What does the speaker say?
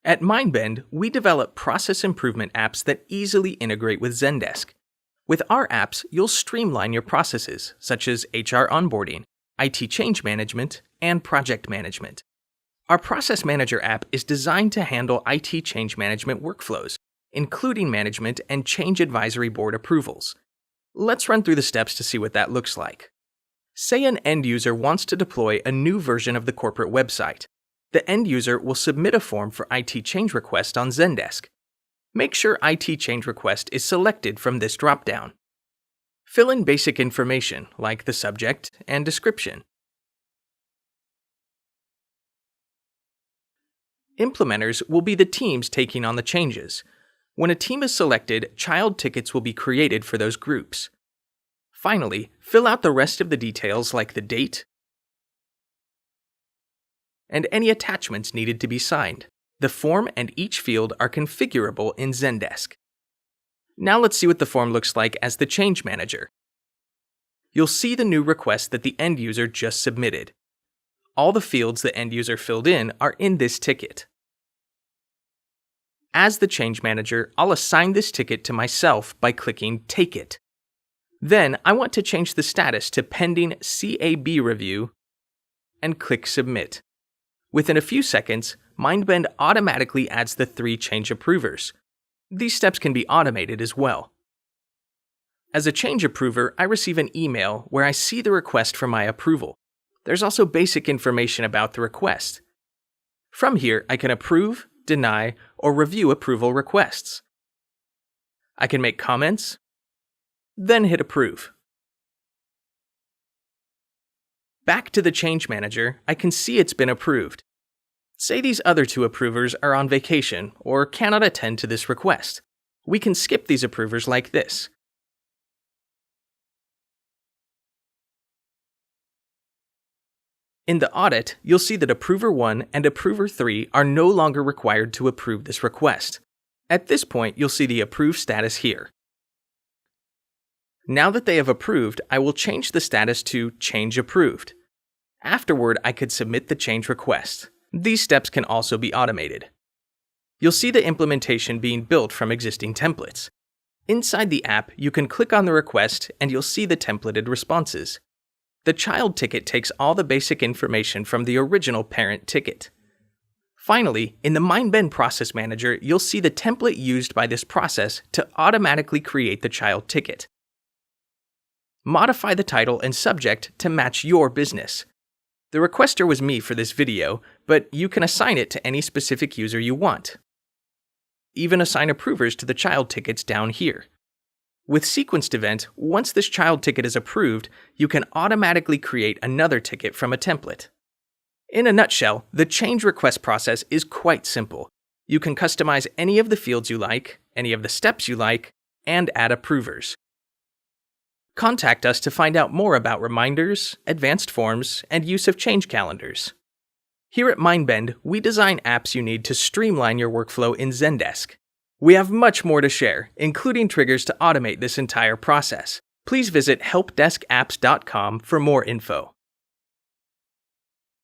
At Myndbend, we develop process improvement apps that easily integrate with Zendesk. With our apps, you'll streamline your processes, such as HR onboarding, IT change management, and project management. Our Process Manager app is designed to handle IT change management workflows, including management and change advisory board approvals. Let's run through the steps to see what that looks like. Say an end user wants to deploy a new version of the corporate website. The end user will submit a form for IT change request on Zendesk. Make sure IT change request is selected from this dropdown. Fill in basic information like the subject and description. Implementers will be the teams taking on the changes. When a team is selected, child tickets will be created for those groups. Finally, fill out the rest of the details like the date and any attachments needed to be signed. The form and each field are configurable in Zendesk. Now let's see what the form looks like as the change manager. You'll see the new request that the end user just submitted. All the fields the end user filled in are in this ticket. As the change manager, I'll assign this ticket to myself by clicking Take It. Then I want to change the status to Pending CAB Review and click Submit. Within a few seconds, Myndbend automatically adds the 3 change approvers. These steps can be automated as well. As a change approver, I receive an email where I see the request for my approval. There's also basic information about the request. From here, I can approve, deny, or review approval requests. I can make comments, then hit Approve. Back to the change manager, I can see it's been approved. Say these other 2 approvers are on vacation or cannot attend to this request. We can skip these approvers like this. In the audit, you'll see that Approver 1 and Approver 3 are no longer required to approve this request. At this point, you'll see the approved status here. Now that they have approved, I will change the status to Change Approved. Afterward, I could submit the change request. These steps can also be automated. You'll see the implementation being built from existing templates. Inside the app, you can click on the request and you'll see the templated responses. The child ticket takes all the basic information from the original parent ticket. Finally, in the Myndbend Process Manager, you'll see the template used by this process to automatically create the child ticket. Modify the title and subject to match your business. The requester was me for this video, but you can assign it to any specific user you want. Even assign approvers to the child tickets down here. With Sequenced Event, once this child ticket is approved, you can automatically create another ticket from a template. In a nutshell, the change request process is quite simple. You can customize any of the fields you like, any of the steps you like, and add approvers. Contact us to find out more about reminders, advanced forms, and use of change calendars. Here at Myndbend, we design apps you need to streamline your workflow in Zendesk. We have much more to share, including triggers to automate this entire process. Please visit helpdeskapps.com for more info.